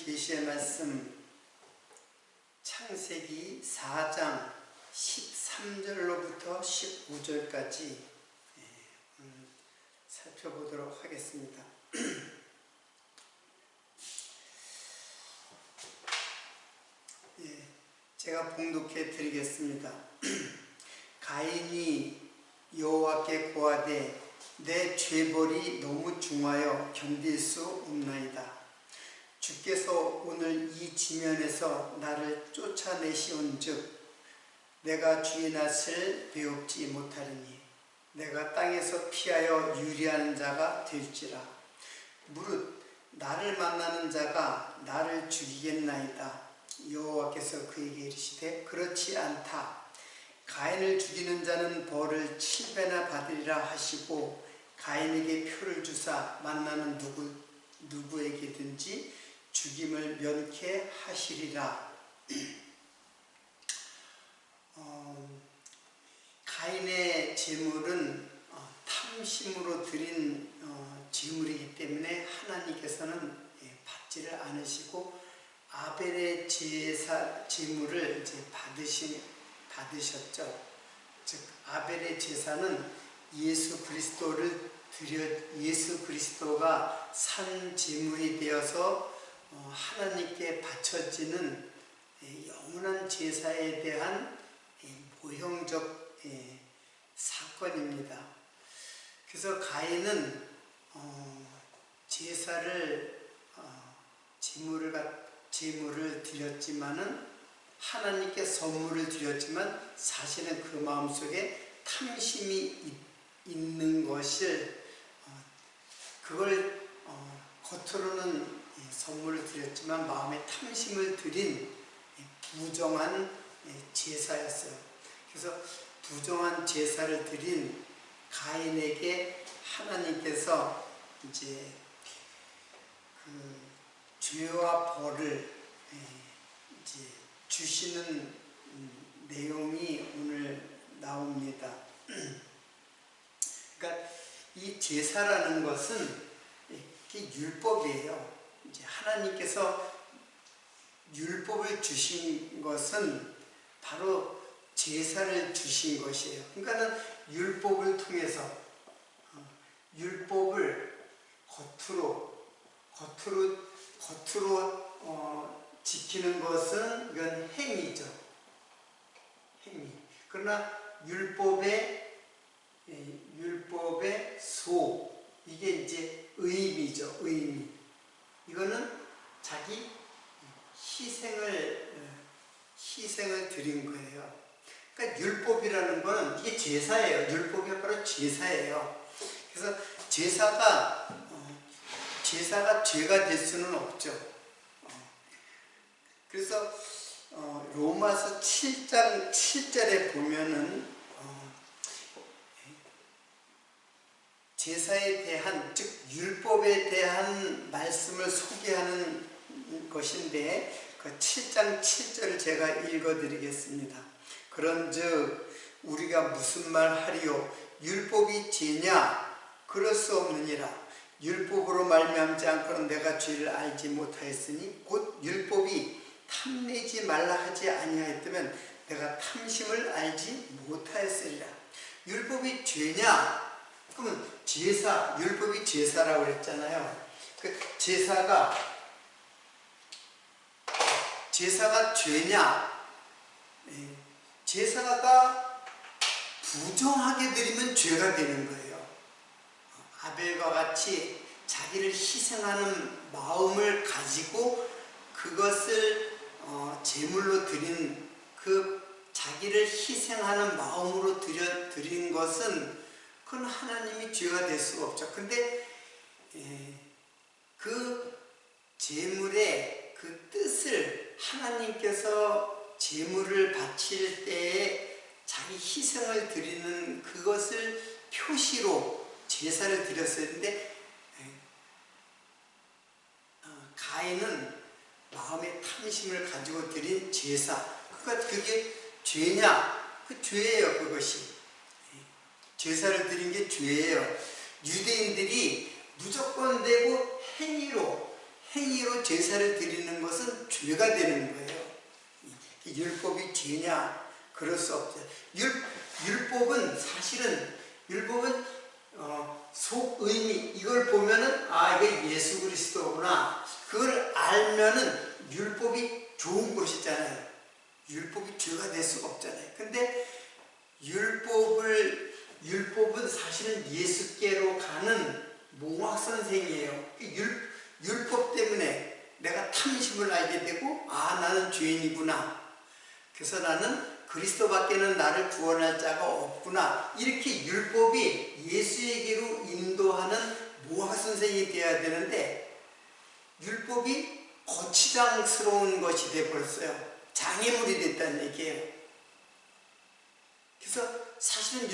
계시의 말씀 창세기 4장 13절로부터 15절까지 살펴보도록 하겠습니다. 제가 봉독해 드리겠습니다. 가인이 여호와께 고하되 내 죄벌이 너무 중하여 견딜 수 없나이다. 주께서 오늘 이 지면에서 나를 쫓아내시온즉 내가 주의 낯을 배웁지 못하리니 내가 땅에서 피하여 유리하는 자가 될지라. 무릇 나를 만나는 자가 나를 죽이겠나이다. 여호와께서 그에게 이르시되 그렇지 않다. 가인을 죽이는 자는 벌을 7배나 받으리라 하시고 가인에게 표를 주사 만나는 누구에게든지 죽임을 면케하시리라. 가인의 제물은 탐심으로 드린 제물이기 때문에 하나님께서는 받지를 않으시고 아벨의 제물을 이제 받으셨죠. 즉 아벨의 제사는 예수 그리스도가 산 제물이 되어서 하나님께 바쳐지는 영원한 제사에 대한 모형적 사건입니다. 그래서 가인은 제물을 드렸지만은 하나님께 선물을 드렸지만 사실은 그 마음속에 탐심이 있는 것을 그걸 겉으로는 선물을 드렸지만 마음에 탐심을 들인 부정한 제사였어요. 그래서 부정한 제사를 드린 가인에게 하나님께서 이제 그 죄와 벌을 이제 주시는 내용이 오늘 나옵니다. 그러니까 이 제사라는 것은 이게 율법이에요. 이제 하나님께서 율법을 주신 것은 바로 제사를 주신 것이에요. 그러니까는 율법을 통해서 율법을 겉으로 지키는 것은 이건 행위죠. 행위. 그러나 율법의 소, 이게 이제 의미죠. 의미. 이거는 자기 희생을 드린 거예요. 그러니까 율법이라는 거는 이게 제사예요. 율법이 바로 제사예요. 그래서 제사가 죄가 될 수는 없죠. 그래서 로마서 7장 7절에 보면은 제사에 대한, 즉 율법에 대한 말씀을 소개하는 것인데 그 7장 7절을 제가 읽어드리겠습니다. 그런즉 우리가 무슨 말 하리요? 율법이 죄냐? 그럴 수 없느니라. 율법으로 말미암지 않고는 내가 죄를 알지 못하였으니 곧 율법이 탐내지 말라 하지 아니하였다면 내가 탐심을 알지 못하였으리라. 율법이 죄냐? 그러면 율법이 제사라고 그랬잖아요. 그 제사가 죄냐? 제사가 부정하게 드리면 죄가 되는 거예요. 아벨과 같이 자기를 희생하는 마음을 가지고 그것을 제물로 드린 그 자기를 희생하는 마음으로 드린 것은 그건 하나님이 죄가 될 수가 없죠. 근데 그 제물의 그 뜻을 하나님께서 제물을 바칠 때에 자기 희생을 드리는 그것을 표시로 제사를 드렸었는데 가인은 마음의 탐심을 가지고 드린 제사, 그러니까 그게 죄냐? 그 죄예요. 그것이 제사를 드린 게 죄예요. 유대인들이 무조건 되고 행위로 제사를 드리는 것은 죄가 되는 거예요. 율법이 죄냐? 그럴 수 없죠. 율법은 사실은 속의미 이걸 보면은 이게 예수 그리스도구나. 그걸 알면은 율법이 좋은 것이잖아요. 율법이 죄가 될 수가 없잖아요. 근데 율법은 사실은 예수께로 가는 몽학선생이에요. 율법 때문에 내가 탐심을 알게 되고 나는 죄인이구나. 그래서 나는 그리스도밖에는 나를 구원할 자가 없구나. 이렇게 율법이 예수에게로 인도하는 몽학선생이 되어야 되는데 율법이 거치장스러운 것이 되어버렸어요. 장애물이 됐다는 얘기예요. 그래서 사실은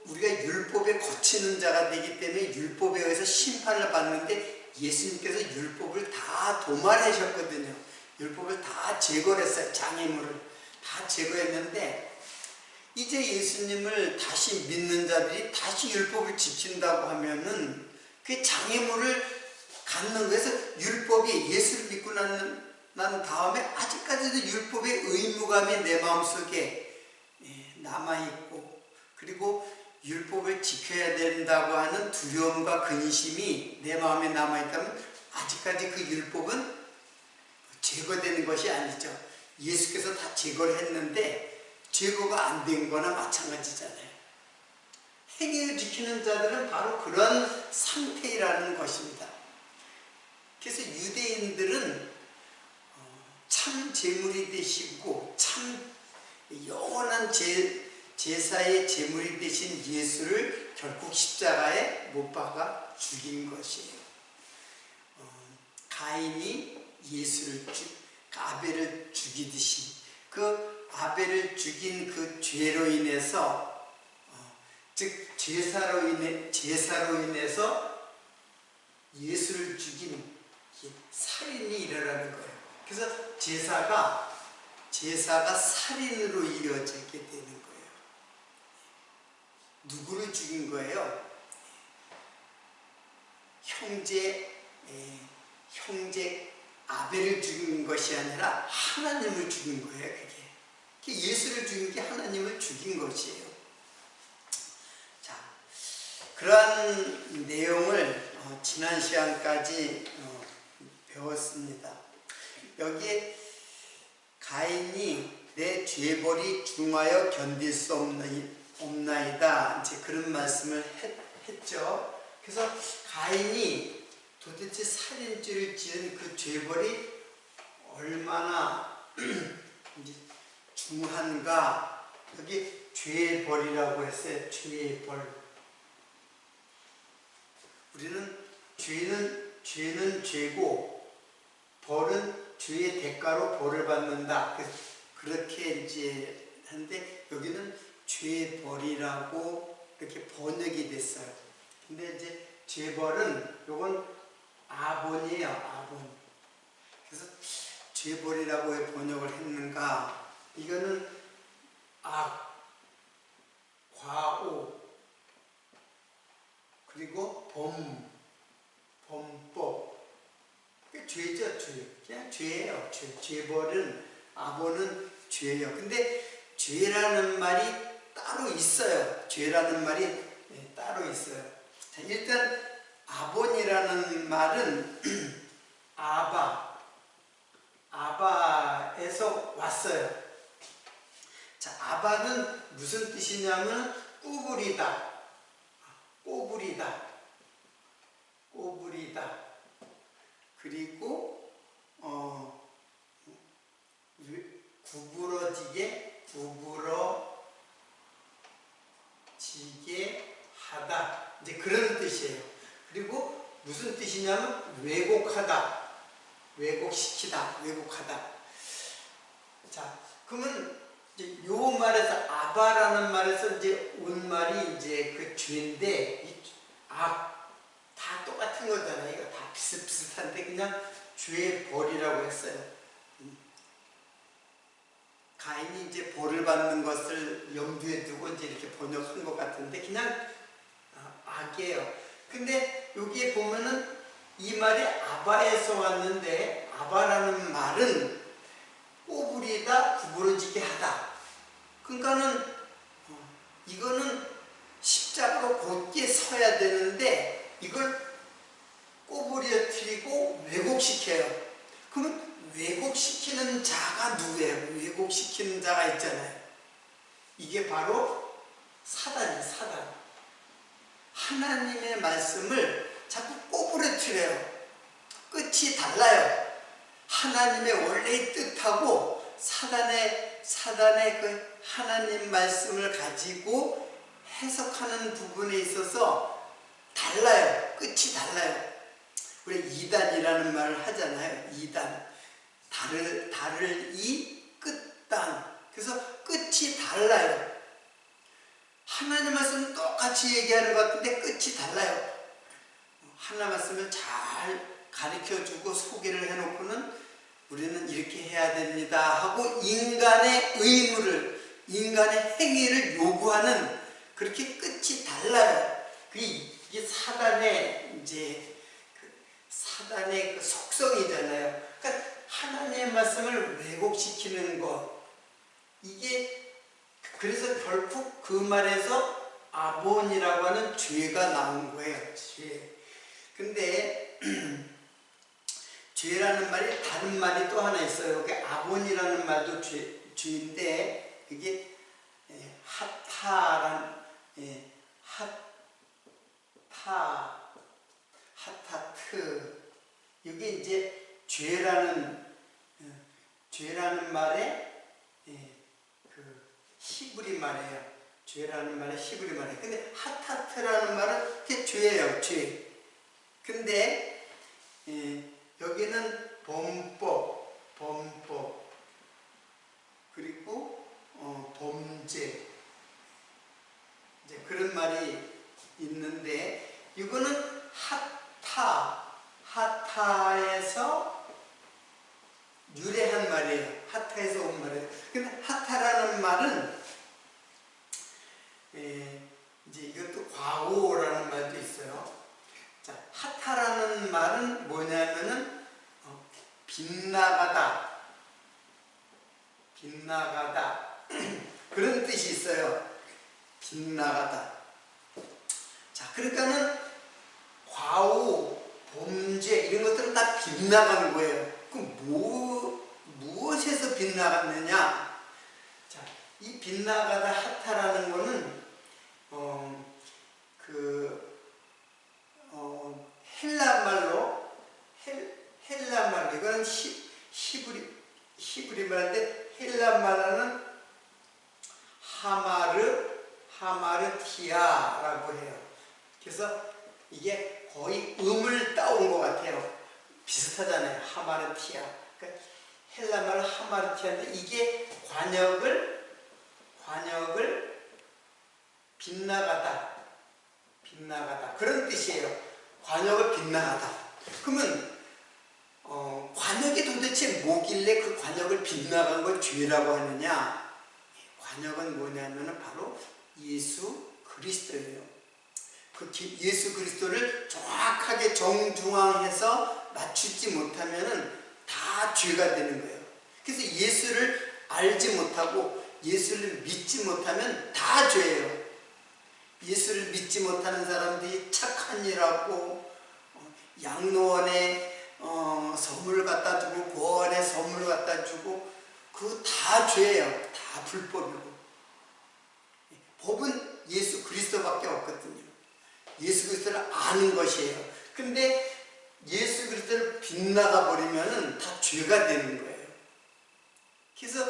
우리가 율법에 거치는 자가 되기 때문에 율법에 의해서 심판을 받는데 예수님께서 율법을 다 도말하셨거든요. 율법을 다 제거를 했어요. 장애물을 다 제거했는데 이제 예수님을 다시 믿는 자들이 다시 율법을 지킨다고 하면은 그 장애물을 갖는 거에서 율법이 예수를 믿고 난 다음에 아직까지도 율법의 의무감이 내 마음속에 남아있고 그리고 율법을 지켜야 된다고 하는 두려움과 근심이 내 마음에 남아있다면 아직까지 그 율법은 제거되는 것이 아니죠. 예수께서 다 제거를 했는데 제거가 안 된 거나 마찬가지잖아요. 행위를 지키는 자들은 바로 그런 상태라는 것입니다. 그래서 유대인들은 참 제물이 되시고 참 영원한 제사의 제물이 되신 예수를 결국 십자가에 못 박아 죽인 것이에요. 가인이 아벨을 죽이듯이 그 아벨을 죽인 그 죄로 인해서 즉 제사로 인해서 예수를 죽인 살인이 일어나는 거예요. 그래서 제사가 살인으로 이어지게 되는 거예요. 누구를 죽인 거예요? 형제 아벨을 죽인 것이 아니라 하나님을 죽인 거예요. 그게 예수를 죽인 게 하나님을 죽인 것이에요. 자, 그러한 내용을 지난 시간까지 배웠습니다. 여기에 가인이 내 죄벌이 중하여 견딜 수 없나이다. 이제 그런 말씀을 했죠. 그래서 가인이 도대체 살인죄를 지은 그 죄벌이 얼마나 중한가. 여기 죄벌이라고 했어요. 죄벌. 우리는 죄는 죄고 벌은 죄의 대가로 벌을 받는다. 그렇게 이제 하는데 여기는 죄벌이라고 이렇게 번역이 됐어요. 근데 이제 죄벌은 요건 아본이에요. 아본. 그래서 죄벌이라고 왜 번역을 했는가? 이거는 과오 그리고 범법. 죄죠, 죄. 그냥 죄예요. 죄벌은 아본은 죄예요. 근데 죄라는 말이 따로 있어요. 죄라는 말이 따로 있어요. 자, 일단 아본이라는 말은 아바에서 왔어요. 자, 아바는 무슨 뜻이냐면 꾸부리다. 그리고 구부러지게 하다. 이제 그런 뜻이에요. 그리고 무슨 뜻이냐면 왜곡하다. 왜곡시키다. 왜곡하다. 자, 그러면 이제 요 말에서 아바라는 말에서 이제 온 말이 이제 그 죄인데 다 똑같은 거잖아요. 이거 다 비슷비슷한데 그냥 죄의 벌이라고 했어요. 가인이 이제 벌을 받는 것을 염두에 두고 이제 이렇게 번역한 것 같은데 그냥 악이에요. 근데 여기에 보면은 이 말이 아바에서 왔는데 아바라는 말은 꼬부리다, 구부러지게 하다. 그러니까는 이거는 십자가로 곧게 서야 되는데 이걸 꼬부려뜨리고 왜곡시켜요. 그러면 왜곡시키는 자가 누구예요? 왜곡시키는 자가 있잖아요. 이게 바로 사단이에요. 사단. 하나님의 말씀을 자꾸 꼬부려뜨려요. 끝이 달라요. 하나님의 원래의 뜻하고 사단의 그 하나님 말씀을 가지고 해석하는 부분에 있어서 달라요. 끝이 달라요. 우리 이단이라는 말을 하잖아요. 이단. 달을 이, 끝단. 그래서 끝이 달라요. 하나님 말씀은 똑같이 얘기하는 것 같은데 끝이 달라요. 하나님 말씀을 잘 가르쳐주고 소개를 해놓고는 우리는 이렇게 해야 됩니다 하고 인간의 의무를, 인간의 행위를 요구하는 그렇게 끝이 달라요. 이게 사단의 사단의 그 속성이잖아요. 그러니까 하나님의 말씀을 왜곡시키는 것. 이게 그래서 결국 그 말에서 아본이라고 하는 죄가 나온 거예요. 죄. 근데 죄라는 말이 다른 말이 또 하나 있어요. 여기 아본이라는 말도 죄인데 이게 하타트 이게 이제 죄라는 말에 그 히브리 말이에요. 죄라는 말에 히브리 말이에요. 근데 하타트라는 말은 그게 죄예요. 죄. 근데 여기는 범법 그리고 범죄 이제 그런 말이 있는데 이거는 하타에서 유래한 말이에요. 하타에서 온 말이에요. 근데 하타라는 말은 이제 이것도 과오라는 말도 있어요. 자, 하타라는 말은 뭐냐면은 빗나가다 그런 뜻이 있어요. 빗나가다. 자, 그러니까는 과오, 범죄 이런 것들은 다 빗나가는 거예요. 그럼 무엇에서 빗나갔느냐? 자, 이 빗나가다 하타라는 거는 헬라말로 이거는 히브리 말인데 헬라말로는 하마르티아라고 해요. 그래서 이게 거의 음을 따온 것 같아요. 비슷하잖아요. 하마르티아. 그러니까 헬라말 하마르티아인데 이게 관역을 빗나가다 그런 뜻이에요. 관역을 빗나가다. 그러면 관역이 도대체 뭐길래 그 관역을 빗나간 걸 죄라고 하느냐? 관역은 뭐냐면 바로 예수 그리스도예요. 그 예수 그리스도를 정확하게 정중앙해서 맞추지 못하면 다 죄가 되는 거예요. 그래서 예수를 알지 못하고 예수를 믿지 못하면 다 죄예요. 예수를 믿지 못하는 사람들이 착한 일하고 양로원에 선물을 갖다 주고 고원에 선물을 갖다 주고 그거 다 죄예요. 다 불법이고. 법은 예수 그리스도밖에 없거든요. 예수 그리스도를 아는 것이에요. 근데 예수 그리스도를 빗나가 버리면 다 죄가 되는 거예요. 그래서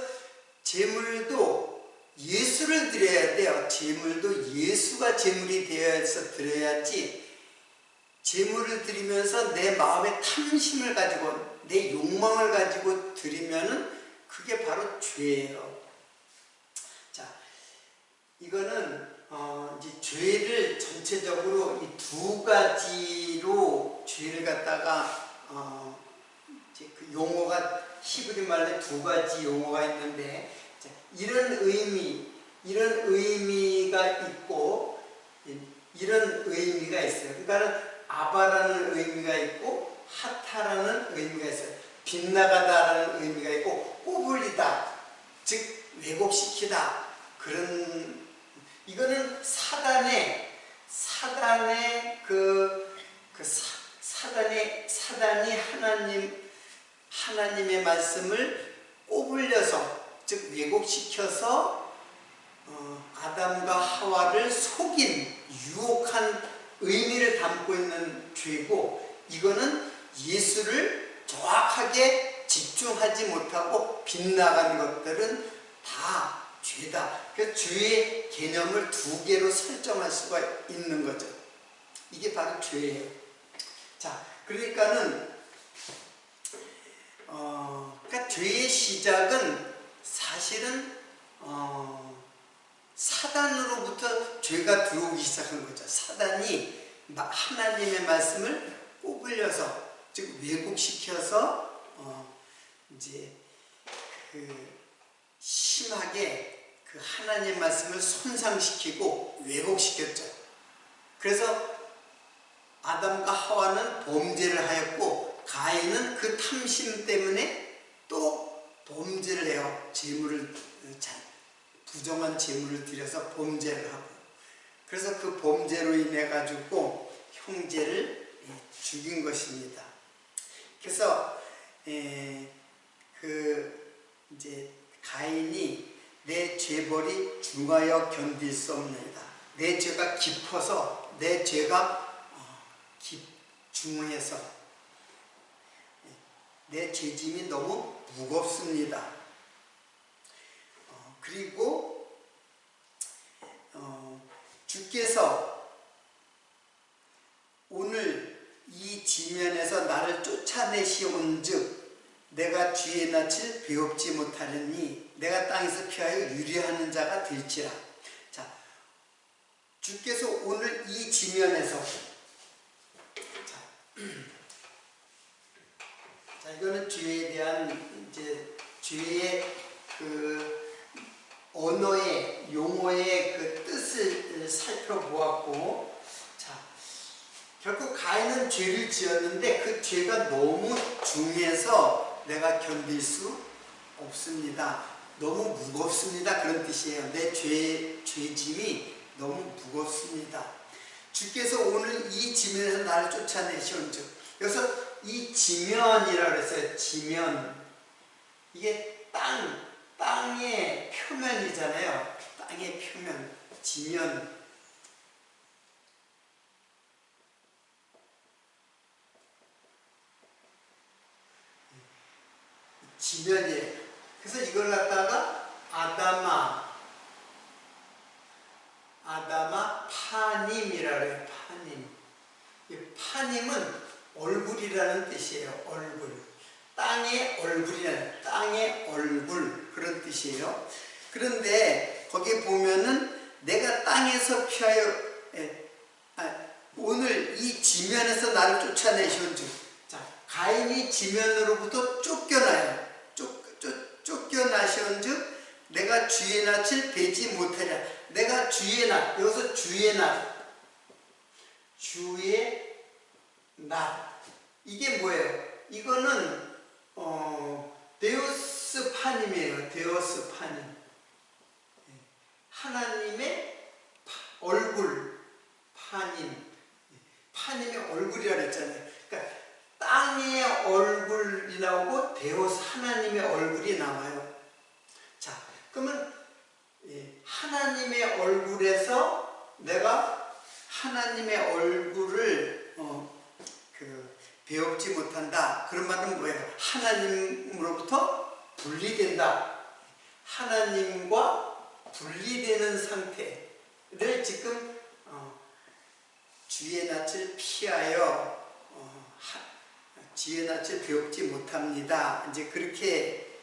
제물도 예수를 드려야 돼요. 제물도 예수가 제물이 되어서 드려야지 제물을 드리면서 내 마음의 탐심을 가지고 내 욕망을 가지고 드리면은 그게 바로 죄예요. 자, 이거는 이제 죄를 전체적으로 이 두 가지로 죄를 갖다가 이제 그 용어가 히브리 말에 두 가지 용어가 있는데 자, 이런 의미가 있고 이런 의미가 있어요. 그러니까 아바라는 의미가 있고 하타라는 의미가 있어요. 빗나가다라는 의미가 있고 꼬불리다, 즉 왜곡시키다, 그런, 이거는 사단이 하나님의 말씀을 꼬불려서, 즉 왜곡시켜서 아담과 하와를 속인, 유혹한 의미를 담고 있는 죄고, 이거는 예수를 정확하게 집중하지 못하고 빗나간 것들은 다 죄다. 그래서 죄의 개념을 두 개로 설정할 수가 있는 거죠. 이게 바로 죄예요. 자, 그러니까 죄의 시작은 사실은 사단으로부터 죄가 들어오기 시작한 거죠. 사단이 하나님의 말씀을 꼬불려서, 즉 왜곡시켜서 이제 심하게 하나님의 말씀을 손상시키고 왜곡시켰죠. 그래서 아담과 하와는 범죄를 하였고, 가인은 그 탐심 때문에 또 범죄를 해요. 부정한 재물을 들여서 범죄를 하고, 그래서 그 범죄로 인해 가지고 형제를 죽인 것입니다. 그래서 이제 가인이 내 죄벌이 중하여 견딜 수 없나이다. 내 죄가 깊어서, 내 죄가 중해서 내 죄짐이 너무 무겁습니다. 그리고 주께서 오늘 이 지면에서 나를 쫓아내시온 즉 내가 주의 낯을 배웁지 못하려니 내가 땅에서 피하여 유리하는 자가 될지라. 자, 주께서 오늘 이 지면에서, 자, 이거는 죄에 대한 이제 죄의 언어의 용어의 뜻을 살펴보았고, 자, 결국 가인은 죄를 지었는데 그 죄가 너무 중해서 내가 견딜 수 없습니다. 너무 무겁습니다. 그런 뜻이에요. 내 죄짐이 너무 무겁습니다. 주께서 오늘 이 지면에서 나를 쫓아내시온 즉, 여기서 이 지면이라고 그랬어요. 지면. 이게 땅의 표면이잖아요. 땅의 표면, 지면. 지면이에요. 그래서 이걸 갖다가 아담아 파님이라고 해요. 파님. 이 파님은 얼굴이라는 뜻이에요. 얼굴. 땅의 얼굴이라는, 땅의 얼굴, 그런 뜻이에요. 그런데 거기 보면은 내가 땅에서 피하여 오늘 이 지면에서 나를 쫓아내시온 즉, 자, 가인이 지면으로부터 쫓겨나요. 쫓겨나시온 즉 내가 주의 낯을 뵈지 못하랴. 내가 주의 낯, 여기서 주의 낯, 이게 뭐예요? 이거는 데오스 파님이에요. 데오스 파님. 하나님의 얼굴, 파님의 얼굴이라고 했잖아요. 그러니까 땅의 얼굴이 나오고 데오스 하나님의 얼굴이 나와요. 자, 그러면 하나님의 얼굴에서 내가 하나님의 얼굴을 배웁지 못한다. 그런 말은 뭐예요? 하나님으로부터 분리된다. 하나님과 분리되는 상태를 지금 주의 낯을 피하여 주의 낯을 배웁지 못합니다. 이제 그렇게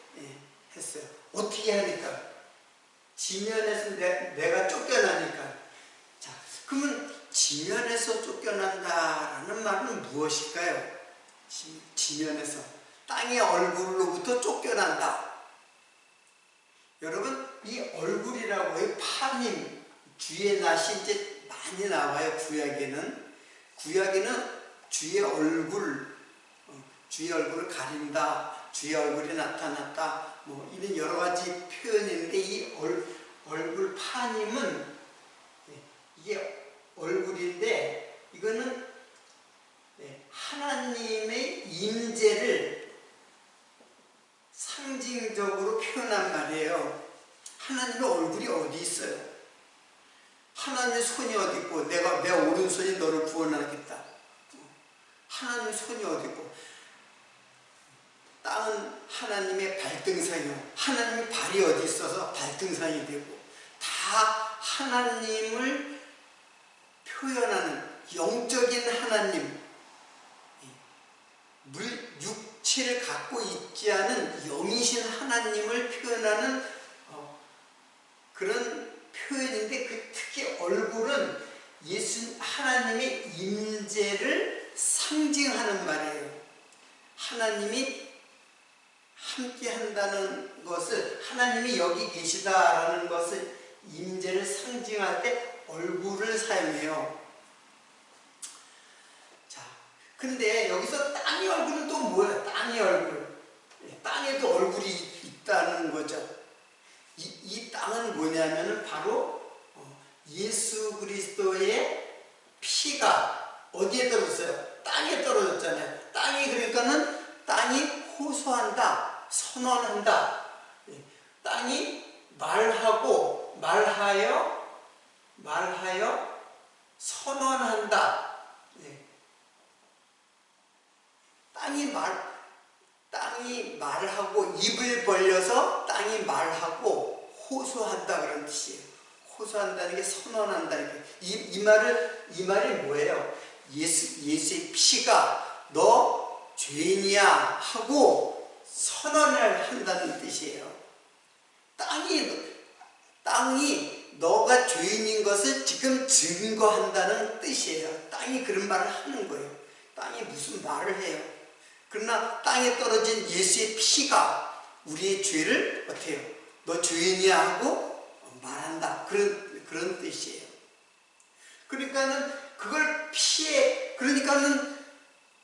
했어요. 어떻게 하니까? 지면에서 내가 쫓겨나니까. 자, 그러면 지면에서 쫓겨난다라는 말은 무엇일까요? 지면에서 땅의 얼굴로부터 쫓겨난다. 여러분, 이 얼굴이라고 해요. 파님, 주의 낯이 이제 많이 나와요. 구약에는 주의 얼굴, 주의 얼굴을 가린다, 주의 얼굴이 나타났다, 뭐 이런 여러 가지 표현인데, 이 얼굴 파님은 이게 얼굴인데, 이거는 하나님의 임재를 상징적으로 표현한 말이에요. 하나님의 얼굴이 어디 있어요? 하나님의 손이 어디 있고, 내 오른손이 너를 구원하겠다. 하나님의 손이 어디 있고, 땅은 하나님의 발등상이요, 하나님의 발이 어디 있어서 발등상이 되고, 다 하나님을 표현하는 영적인 하나님, 육체를 갖고 있지 않은 영이신 하나님을 표현하는 그런 표현인데, 특히 얼굴은 하나님의 임재를 상징하는 말이에요. 하나님이 함께 한다는 것을, 하나님이 여기 계시다라는 것을, 임재를 상징할 때 얼굴을 사용해요. 자, 근데 여기서 땅의 얼굴은 또 뭐예요? 땅의 얼굴. 땅에도 얼굴이 있다는 거죠. 이 땅은 뭐냐면은 바로 예수 그리스도의 피가 어디에 떨어졌어요? 땅에 떨어졌잖아요. 땅이 호소한다, 선언한다. 땅이 말하여 선언한다. 땅이 말하고, 입을 벌려서 땅이 말하고 호소한다, 그런 뜻이에요. 호소한다는 게 선언한다는 게, 이 말이 뭐예요? 예수의 피가 너 죄인이야 하고 선언을 한다는 뜻이에요. 땅이 너가 죄인인 것을 지금 증거한다는 뜻이에요. 땅이 그런 말을 하는 거예요. 땅이 무슨 말을 해요? 그러나 땅에 떨어진 예수의 피가 우리의 죄를 어떻게 해요? 너 죄인이야 하고 말한다. 그런 뜻이에요. 그러니까는 그걸 그러니까는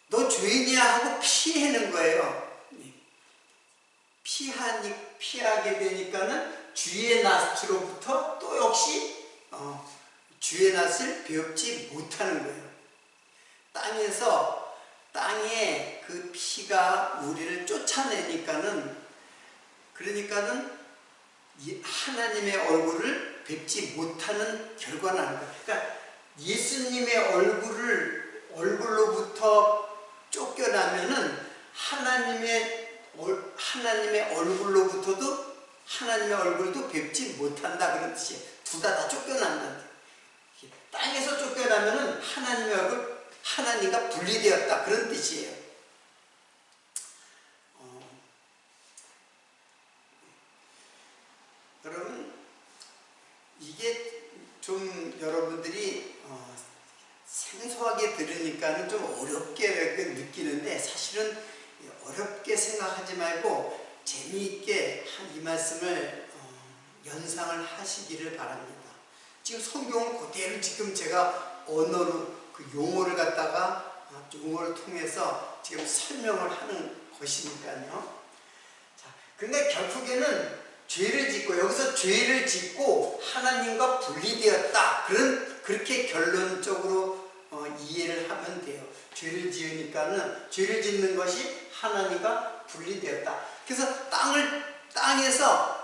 너 죄인이야 하고 피하는 거예요. 피하게 되니까는 주의 낯으로부터 또 역시 주의 낯을 배웁지 못하는 거예요. 땅에 그 피가 우리를 쫓아내니까는, 그러니까는 하나님의 얼굴을 뵙지 못하는 결과가 나는 거예요. 그러니까 예수님의 얼굴로부터 쫓겨나면은 하나님의 얼굴로부터도, 하나님의 얼굴도 뵙지 못한다, 그런 뜻이에요. 둘 다 쫓겨난다. 땅에서 쫓겨나면은 하나님의 얼굴, 하나님과 분리되었다, 그런 뜻이에요. 여러분, 이게 좀 여러분들이 생소하게 들으니까는 좀 어렵게 느끼는데, 사실은 어렵게 생각하지 말고 재미있게 이 말씀을 연상을 하시기를 바랍니다. 지금 성경은 그대로 지금 제가 언어로 그 용어를 갖다가 용어를 통해서 지금 설명을 하는 것이니까요. 자, 근데 결국에는 죄를 짓고, 여기서 죄를 짓고 하나님과 분리되었다, 그렇게 결론적으로 이해를 하면 돼요. 죄를 지으니까는, 죄를 짓는 것이 하나님과 분리되었다. 그래서 땅에서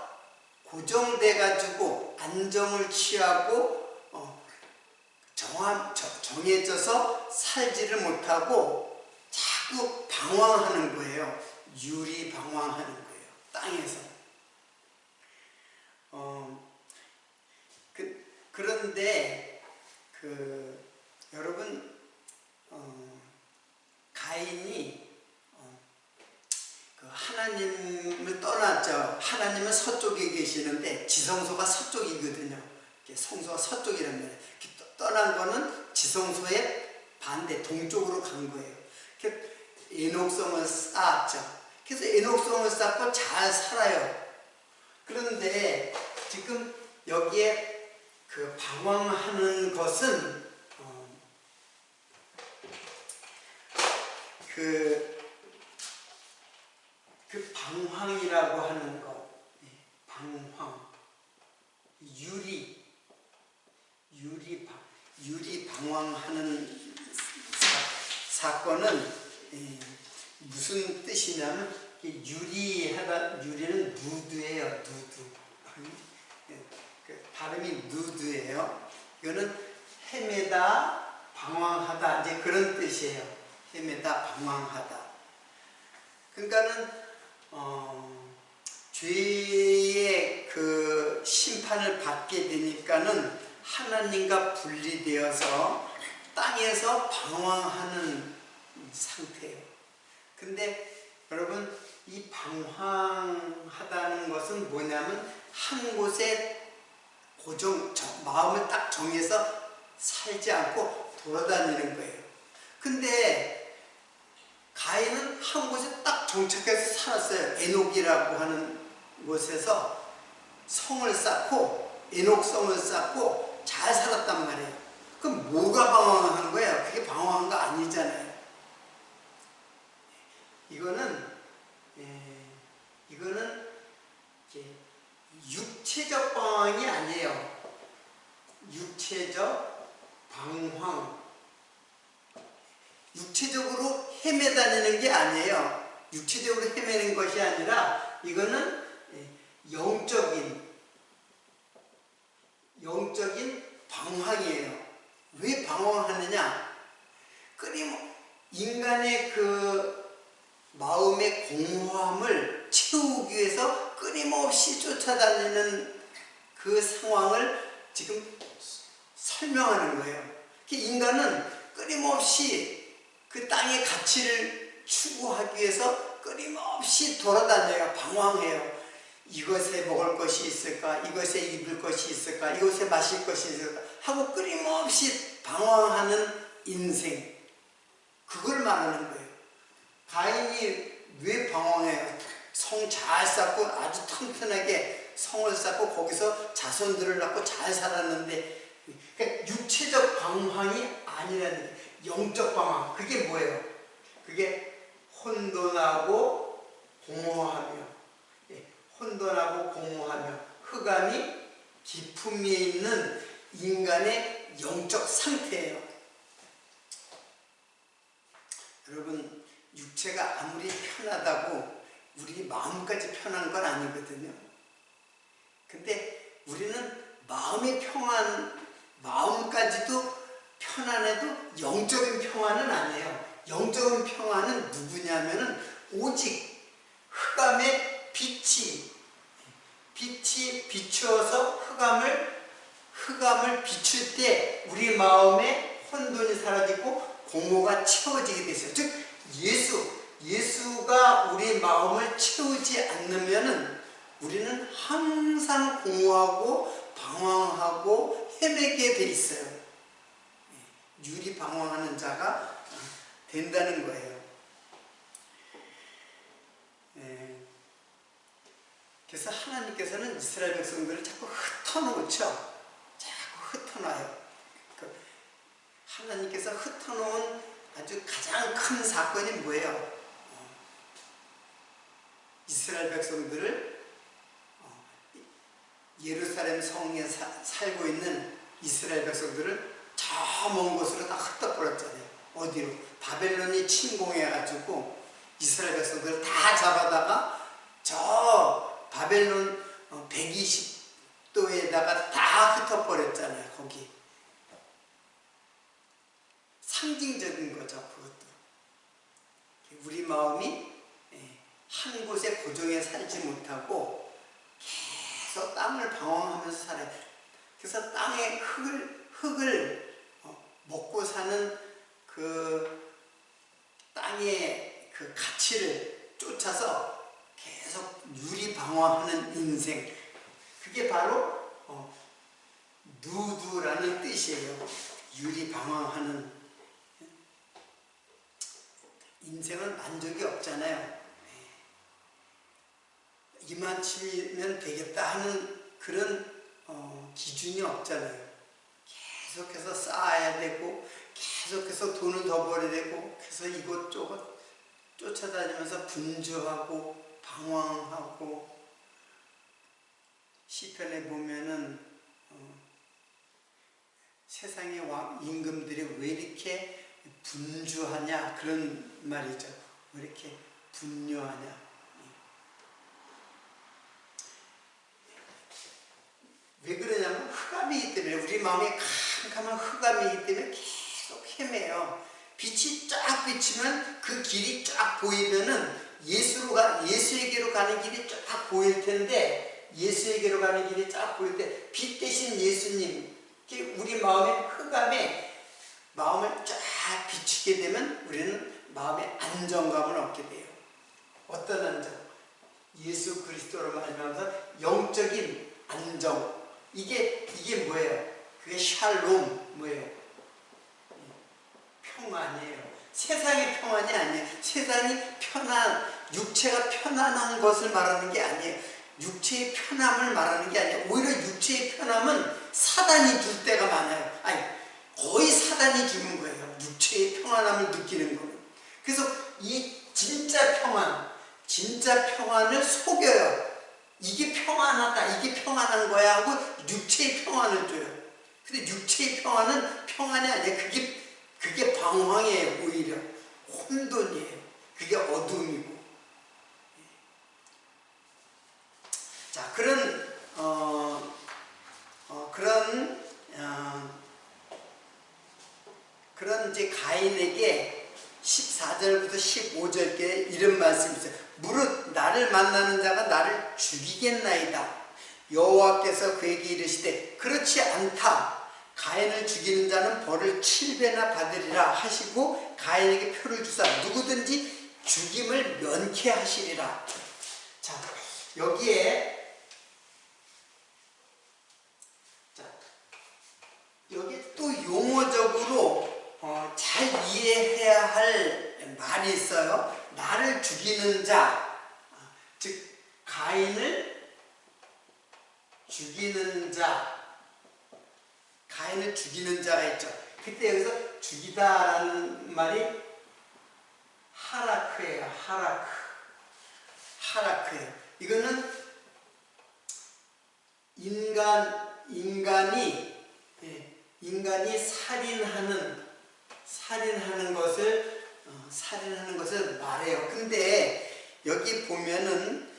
고정돼 가지고 안정을 취하고 정해져서 살지를 못하고 자꾸 방황하는 거예요. 유리방황하는 거예요. 땅에서. 그런데 여러분, 가인이 하나님을 떠났죠. 하나님은 서쪽에 계시는데 지성소가 서쪽이거든요. 성소가 서쪽이란 말이에요. 떠난 거는 지성소의 반대 동쪽으로 간 거예요. 에녹성을 쌓았죠. 그래서 에녹성을 쌓고 잘 살아요. 그런데 지금 여기에 방황하는 것은 그 방황이라고 하는 것, 방황, 유리 방황하는 사건은 무슨 뜻이냐면 유리는 누드예요. 누드. 발음이 누드예요. 이거는 헤매다, 방황하다 이제 그런 뜻이에요. 헤매다, 방황하다. 그러니까는 죄의 그 심판을 받게 되니까는 하나님과 분리되어서 땅에서 방황하는 상태예요. 근데 여러분, 이 방황하다는 것은 뭐냐면 한 곳에 마음을 딱 정해서 살지 않고 돌아다니는 거예요. 근데 가인은 한 곳에 딱 정착해서 살았어요. 에녹이라고 하는 곳에서 성을 쌓고 에녹성을 쌓고 잘 살았단 말이에요. 그럼 뭐가 방황한 거예요? 그게 방황한 거 아니잖아요. 이거는 육체적 방황이 아니에요. 육체적 방황. 육체적으로 헤매다니는 게 아니에요. 육체적으로 헤매는 것이 아니라 이거는 영적인 방황이에요. 왜 방황하느냐? 인간의 그 마음의 공허함을 채우기 위해서 끊임없이 쫓아다니는 그 상황을 지금 설명하는 거예요. 인간은 끊임없이 그 땅의 가치를 추구하기 위해서 끊임없이 돌아다녀요. 방황해요. 이것에 먹을 것이 있을까? 이것에 입을 것이 있을까? 이것에 마실 것이 있을까? 하고 끊임없이 방황하는 인생. 그걸 말하는 거예요. 가인이 왜 방황해요? 성 잘 쌓고 아주 튼튼하게 성을 쌓고 거기서 자손들을 낳고 잘 살았는데, 그러니까 육체적 방황이 아니라는, 영적 방황. 그게 뭐예요? 그게 혼돈하고 공허하며, 흑암이 깊음에 있는 인간의 영적 상태예요. 여러분, 육체가 아무리 편하다고 우리 마음까지 편한 건 아니거든요. 근데 우리는 마음까지도 편안해도 영적인 평안은 아니에요. 영적인 평안은 누구냐면은 오직 흑암의 빛이 비추어서 흑암을 비출 때 우리 마음에 혼돈이 사라지고 공허가 채워지게 됐어요. 즉 예수가 우리 마음을 채우지 않으면은 우리는 항상 공허하고 방황하고 헤매게 돼 있어요. 유리 방황하는 자가 된다는 거예요. 그래서 하나님께서는 이스라엘 백성들을 자꾸 흩어놓죠. 자꾸 흩어놔요. 하나님께서 흩어놓은 아주 가장 큰 사건이 뭐예요? 이스라엘 백성들을 예루살렘 성에 살고 있는 이스라엘 백성들을 저 먼 곳으로 다 흩어버렸잖아요. 어디로? 바벨론이 침공해가지고 이스라엘 백성들을 다 잡아다가 저 바벨론 120도에다가 다 흩어버렸잖아요. 거기 상징적인 거죠. 그것도 우리 마음이 한 곳에 고정해 살지 못하고 계속 땅을 방황하면서 살아요. 그래서 땅의 흙을 먹고 사는 그 땅의 그 가치를 쫓아서 계속 유리방황하는 인생. 그게 바로 누드라는 뜻이에요. 유리방황하는. 인생은 만족이 없잖아요. 이만치면 되겠다 하는 그런 기준이 없잖아요. 계속해서 쌓아야 되고 계속해서 돈을 더 벌어야 되고 그래서 이것저것 쫓아다니면서 분주하고 방황하고, 시편에 보면은 세상의 임금들이 왜 이렇게 분주하냐 그런 말이죠. 왜 이렇게 분노하냐. 왜 그러냐면 흑암이기 때문에, 우리 마음에 캄캄한 흑암이기 때문에 계속 헤매요. 빛이 쫙 비치면 그 길이 쫙 보이면은 예수에게로 가는 길이 쫙 보일 텐데, 예수에게로 가는 길이 쫙 보일 때 빛 대신 예수님, 우리 마음의 흑암에 마음을 쫙 비추게 되면 우리는 마음의 안정감을 얻게 돼요. 어떤 안정? 예수 그리스도로 말미암아서 영적인 안정. 이게 뭐예요? 그게 샬롬, 뭐예요? 평안이에요. 세상의 평안이 아니에요. 세상이 육체가 편안한 것을 말하는 게 아니에요. 육체의 편함을 말하는 게 아니에요. 오히려 육체의 편함은 사단이 줄 때가 많아요. 아니, 거의 사단이 주는 거예요. 육체의 평안함을 느끼는 거예요. 그래서 이 진짜 평안을 속여요. 이게 평안하다, 이게 평안한 거야 하고 육체의 평안을 줘요. 근데 육체의 평안은 평안이 아니에요. 그게 방황이에요. 오히려 혼돈이에요. 그게 어둠이고. 자, 그런 이제 가인에게 14절부터 15절께 이런 말씀이 있어요. 무릇 나를 만나는 자가 나를 죽이겠나이다. 여호와께서 그에게 이르시되 그렇지 않다. 가인을 죽이는 자는 벌을 7배나 받으리라 하시고, 가인에게 표를 주사 누구든지 죽임을 면케하시리라. 자, 여기 또 용어적으로 잘 이해해야 할 말이 있어요. 나를 죽이는 자, 즉 가인을 죽이는 자가 있죠. 그때 여기서 죽이다라는 말이 하라크예요. 하라크예요. 이거는 인간이 살인하는 것을 말해요. 근데 여기 보면은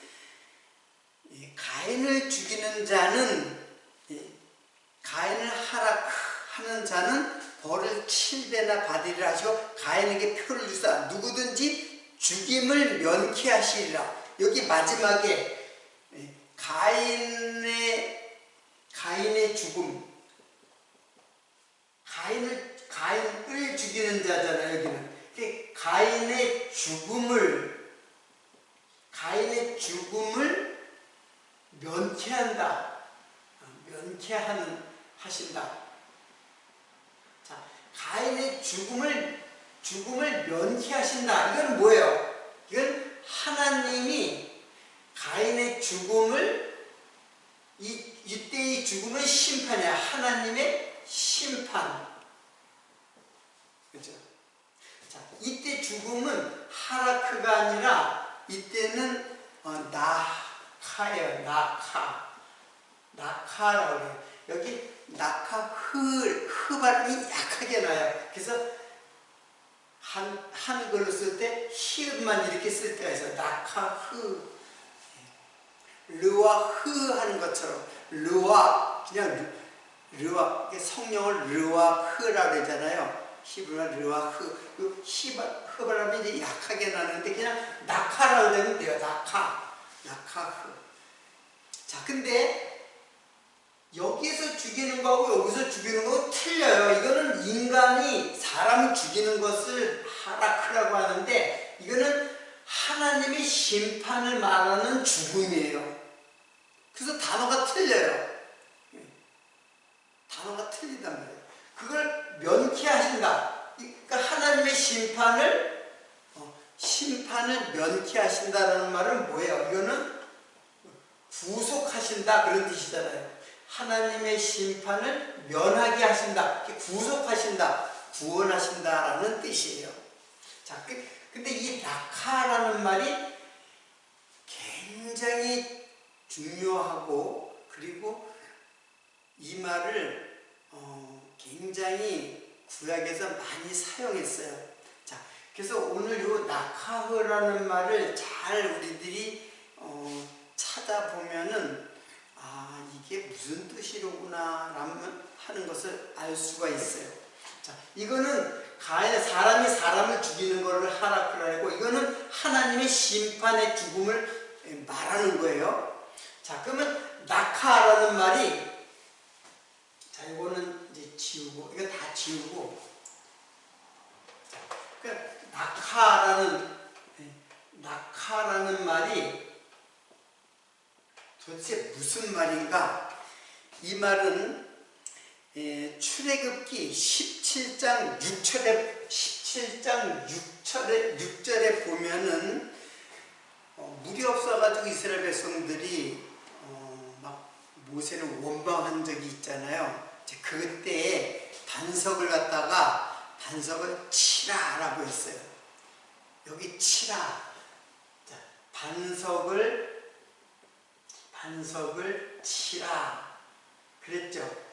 가인을 죽이는 자는, 가인을 하는 자는 벌을 7배나 받으리라 하시고, 가인에게 표를 주사 누구든지 죽임을 면케하시리라. 여기 마지막에 가인의 죽음, 가인을 죽이는 자잖아요. 여기는 가인의 죽음을 하신다. 자, 가인의 죽음을 면케하신다. 이건 뭐예요? 이건 하나님이 가인의 죽음을, 이때의 죽음은 심판이야. 하나님의 심판. 그죠? 자, 이때 죽음은 하라크가 아니라 이때는 낙하예요. 낙하라고 해요. 여기 흐 발음이 약하게 나요. 그래서 한글로 쓸 때 히읗만 이렇게 쓸 때가 있어요. 낙하흐. 르와 흐 하는 것처럼, 그냥 르와, 성령을 르와 흐라고 하잖아요. 히브리어 르와 흐. 흐 발음이 이제 약하게 나는데 그냥 낙하라고 되면 돼요. 낙하흐. 자, 근데 여기에서 죽이는 거하고 여기서 죽이는 거하고 틀려요. 이거는 인간이 사람을 죽이는 것을 하라크라고 하는데, 이거는 하나님의 심판을 말하는 죽음이에요. 그래서 단어가 틀려요. 단어가 틀리단 말이에요. 그걸 면케하신다. 그러니까 하나님의 심판을 면케하신다라는 말은 뭐예요? 이거는 구속하신다 그런 뜻이잖아요. 하나님의 심판을 면하게 하신다, 구속하신다, 구원하신다라는 뜻이에요. 자, 근데 이 낙하라는 말이 굉장히 중요하고, 그리고 이 말을 굉장히 구약에서 많이 사용했어요. 자, 그래서 오늘 이 낙하흐라는 말을 잘 우리들이 찾아보면은 이게 무슨 뜻이로구나 하는 것을 알 수가 있어요. 자, 이거는 사람이 사람을 죽이는 것을 하라크라고, 이거는 하나님의 심판의 죽음을 말하는 거예요. 자, 그러면 낙하라는 말이, 자, 이거는 이제 지우고, 이거 다 지우고, 자, 그러니까 낙하라는 말이 도대체 무슨 말인가? 이 말은 출애굽기 17장 6절에 보면은 물이 없어가지고 이스라엘 백성들이 막 모세를 원망한 적이 있잖아요. 그때에 반석을 치라라고 했어요. 여기 치라. 자, 반석을 치라 그랬죠.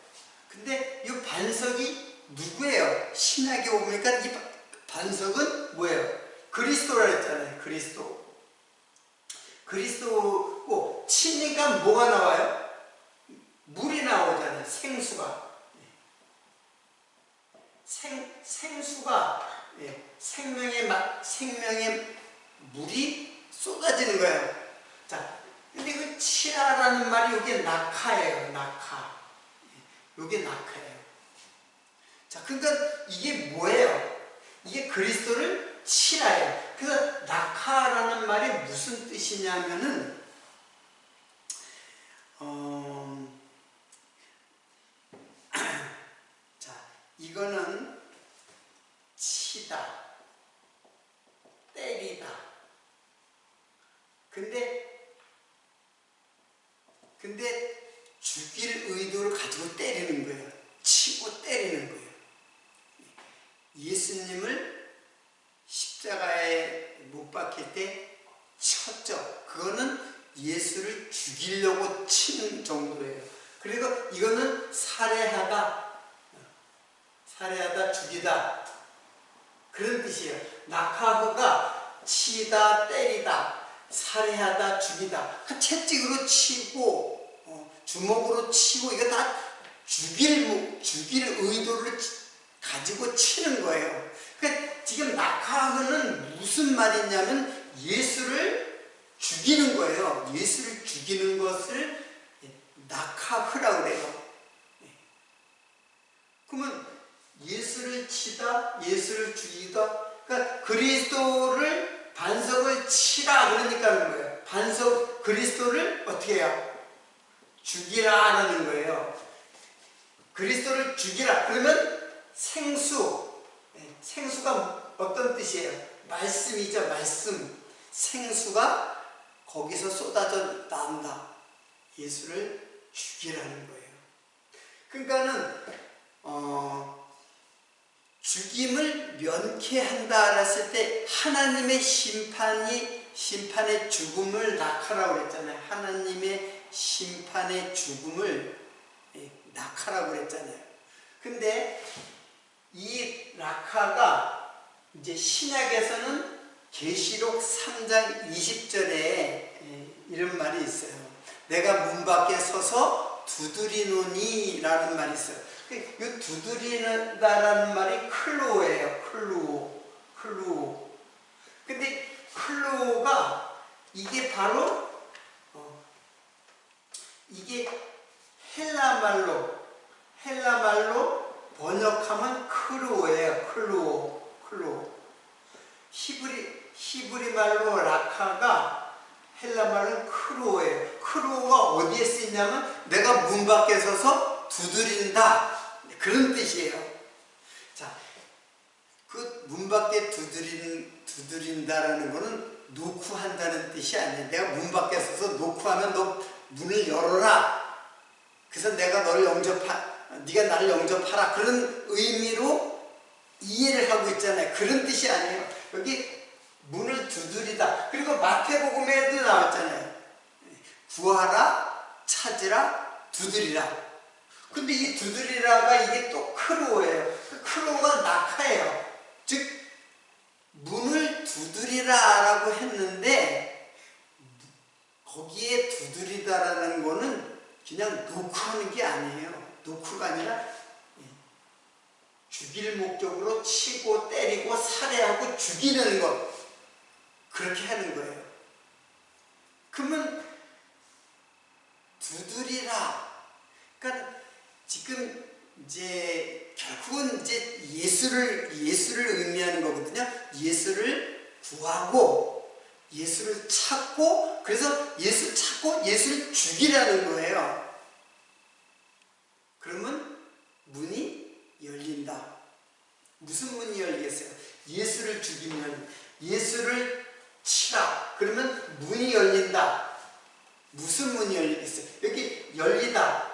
근데 이 반석이 누구예요? 신약에 오니까 이 반석은 뭐예요? 그리스도라 했잖아요. 그리스도고 치니까 뭐가 나와요? 물이 나오잖아요. 생수가. 생수가 생명의 물이 쏟아지는 거예요. 자, 근데 그 치라라는 말이 이게 낙하예요. 이게 낙하예요. 자, 그러니까 이게 뭐예요? 이게 그리스도를 치라예요. 그래서 낙하라는 말이 무슨 뜻이냐면은 자, 이거는 치다, 때리다. 근데 죽일 의도를 가지고 때리는 거예요. 치고 때리는 거예요. 예수님을 십자가에 못 박힐 때 쳤죠. 그거는 예수를 죽이려고 치는 정도예요. 그리고 이거는 살해하다, 죽이다, 그런 뜻이에요. 낙하흐가 치다, 때리다, 살해하다, 죽이다. 채찍으로 치고 주먹으로 치고, 이거 다 죽일 의도를 가지고 치는 거예요. 그러니까 지금 낙하흐는 무슨 말이냐면 예수를 죽이는 거예요. 예수를 죽이는 것을 낙하흐라고 그래요. 그러면 예수를 치다, 예수를 죽이다, 그러니까 그리스도를 반석을 치라 그러니까 하는 거예요. 그리스도를 어떻게 해요? 죽이라는 거예요. 그리스도를 죽이라 그러면 생수가 어떤 뜻이에요? 말씀이죠. 말씀. 생수가 거기서 쏟아져 나온다. 예수를 죽이라는 거예요. 그러니까는 죽임을 면케한다 했을 때 하나님의 심판의 죽음을 낙하라고 그랬잖아요. 하나님의 심판의 죽음을 낙하라고 그랬잖아요. 근데 이 낙하가 이제 신약에서는 계시록 3장 20절에 이런 말이 있어요. 내가 문 밖에 서서 두드리노니 라는 말이 있어요. 이 두드리다라는 말이 클루오예요. 클루오. 근데 클루오가 이게 바로 이게 헬라말로 번역하면 클루오예요. 클루오. 히브리 말로 라카가 헬라말은 클루오예요. 클루오가 어디에 쓰이냐면 내가 문 밖에 서서 두드린다, 그런 뜻이에요. 자, 그 문 밖에 두드린다라는 거는 놓고 한다는 뜻이 아니에요. 내가 문 밖에 서서 놓고 하면 너 문을 열어라. 그래서 내가 네가 나를 영접하라. 그런 의미로 이해를 하고 있잖아요. 그런 뜻이 아니에요. 여기 문을 두드리다. 그리고 마태복음에도 나왔잖아요. 구하라, 찾으라, 두드리라. 근데 이 두드리라가 이게 또 크로예요. 크로가 낙하예요. 즉 문을 두드리라라고 했는데 거기에 두드리다라는 거는 그냥 놓고 하는 게 아니에요. 놓고가 아니라 죽일 목적으로 치고 때리고 살해하고 죽이는 것, 그렇게 하는 거예요. 그러면 두드리라. 그러니까 지금 이제 결국은 이제 예수를 의미하는 거거든요. 예수를 구하고 예수를 찾고, 그래서 예수를 찾고 예수를 죽이라는 거예요. 그러면 문이 열린다. 무슨 문이 열리겠어요? 예수를 죽이면, 예수를 치라. 그러면 문이 열린다. 무슨 문이 열리겠어요? 여기 열리다.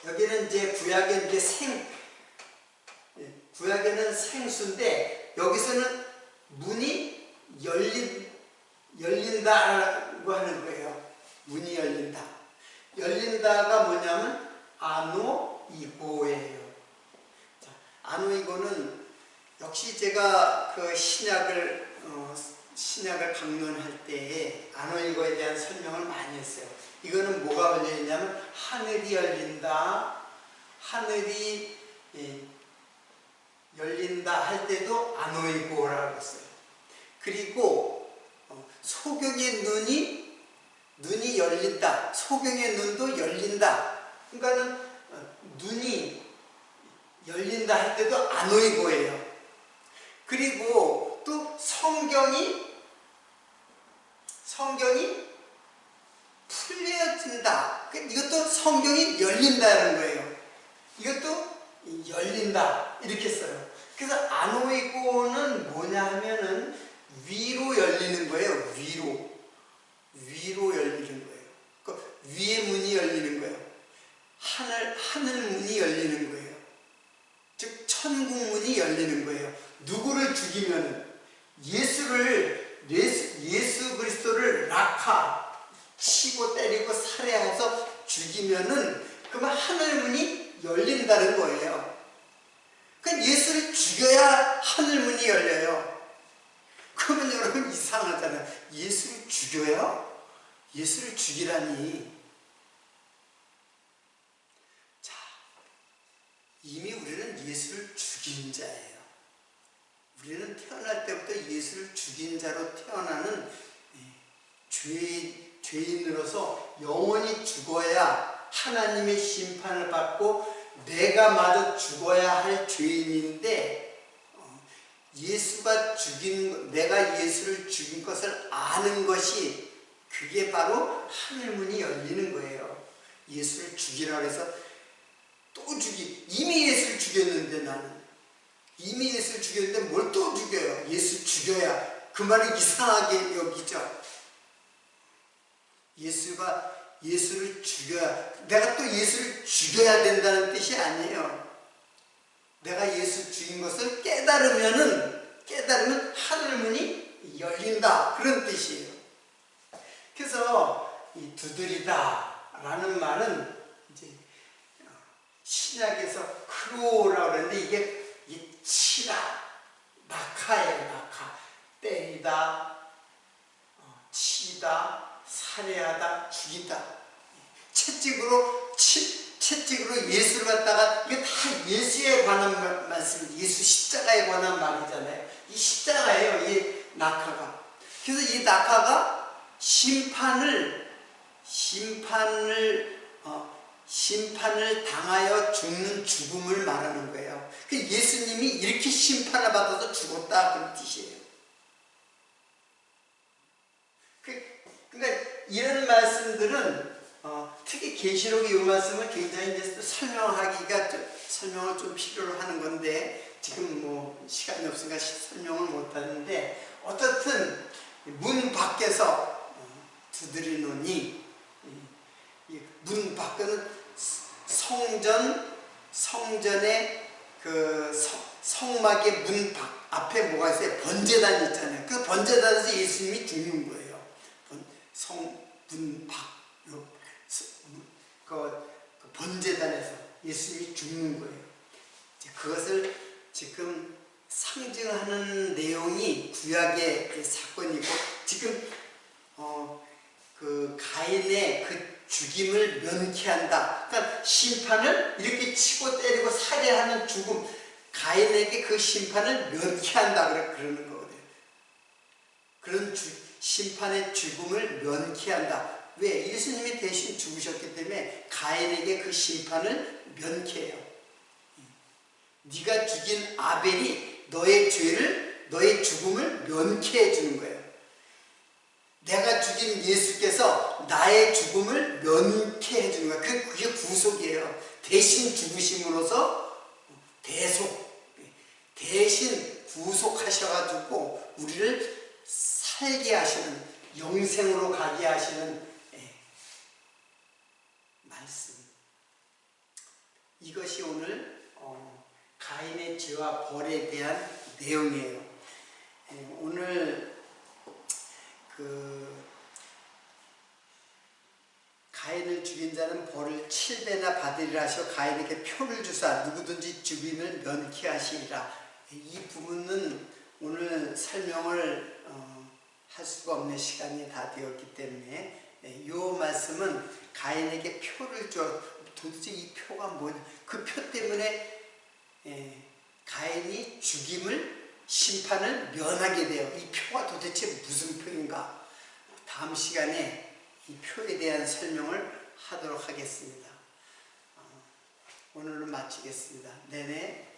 여기는 이제 구약에 이제 구약에는 생수인데 여기서는 문이 열린다라고 하는 거예요. 문이 열린다. 열린다가 뭐냐면 아노이고예요. 자, 아노이고는 역시 제가 그 신약을 강론할 때에 아노이고에 대한 설명을 많이 했어요. 이거는 뭐가 걸려 있냐면 하늘이 열린다, 하늘이 열린다 할 때도 아노이고라고 했어요. 그리고 소경의 눈이 열린다, 소경의 눈도 열린다. 그러니까는 눈이 열린다 할 때도 아노이고예요. 그리고 또 성경이 풀려진다. 이것도 성경이 열린다는 거예요. 이것도 열린다. 이렇게 써요. 그래서 아노이고는 뭐냐 하면은 위로 열리는 거예요. 위로 열리는 거예요. 그 위의 문이 열리는 거예요. 하늘 문이 열리는 거예요. 즉 천국 문이 열리는 거예요. 누구를 죽이면은 예수 그리스도를 치고 때리고 살해해서 죽이면은 그러면 하늘 문이 열린다는 거예요. 그러니까 예수를 죽여야 하늘 문이 열려요. 그러면 여러분 이상하잖아요. 예수를 죽여요? 예수를 죽이라니. 자, 이미 우리는 예수를 죽인 자예요. 우리는 태어날 때부터 예수를 죽인 자로 태어나는 죄인으로서 영원히 죽어야 하나님의 심판을 받고 내가 마저 죽어야 할 죄인인데, 내가 예수를 죽인 것을 아는 것이, 그게 바로 하늘문이 열리는 거예요. 예수를 죽이라고 해서 또 이미 예수를 죽였는데, 나는 이미 예수를 죽였는데 뭘 또 죽여요? 예수 죽여야. 그 말을 이상하게 여기죠. 예수를 죽여야, 내가 또 예수를 죽여야 된다는 뜻이 아니에요. 내가 예수 죽인 것을 깨달으면 하늘문이 열린다, 그런 뜻이에요. 그래서 이 두드리다 라는 말은 이제 신약에서 크로라고 그러는데 이게 치다, 낙하예요. 낙하. 때리다, 치다, 살해하다, 죽이다. 채찍으로 예수를 갖다가, 이게 다 예수에 관한 말씀, 예수 십자가에 관한 말이잖아요. 이 십자가예요, 이 낙하가. 그래서 이 낙하가 심판을 당하여 죽는 죽음을 말하는 거예요. 예수님이 이렇게 심판을 받아서 죽었다, 그런 뜻이에요. 그러니까 이런 말씀들은 특히 계시록의 이 말씀은 굉장히 이제 설명을 좀 필요로 하는 건데, 지금 뭐 시간이 없으니까 설명을 못 하는데, 어떻든 문 밖에서 두드리노니, 문 밖에는 성전의 그 성막의 문 앞에 뭐가 있어요? 번제단 있잖아요. 그 번제단에서 예수님이 죽는 거예요. 문 밖, 그 번제단에서 예수님이 죽는 거예요. 그것을 지금 상징하는 내용이 구약의 사건이고, 지금 그 가인의 그 죽임을 면케한다. 그러니까 심판을 이렇게 치고 때리고 살해하는 죽음, 가인에게 그 심판을 면케한다 그러는 거거든요. 그런 심판의 죽음을 면케한다. 왜? 예수님이 대신 죽으셨기 때문에 가인에게 그 심판을 면케해요. 네가 죽인 아벨이 너의 죄를, 너의 죽음을 면케해 주는 거예요. 내가 죽인 예수께서 나의 죽음을 면케해 주는 거야. 그게 구속이에요. 대신 죽으심으로써 대신 구속하셔가지고 우리를 살게 하시는, 영생으로 가게 하시는 말씀. 이것이 오늘 가인의 죄와 벌에 대한 내용이에요. 오늘 가인을 죽인 자는 벌을 7배나 받으리라 하시고 가인에게 표를 주사 누구든지 죽임을 면케하시리라. 이 부분은 오늘 설명을 할 수가 없는 시간이 다 되었기 때문에 이 말씀은 가인에게 표를 줘. 도대체 이 표가 뭐냐? 그 표 때문에 가인이 죽임을, 심판을 면하게 돼요. 이 표가 도대체 무슨 표인가? 다음 시간에 이 표에 대한 설명을 하도록 하겠습니다. 오늘은 마치겠습니다. 내내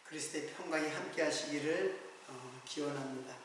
그리스도의 평강이 함께 하시기를 기원합니다.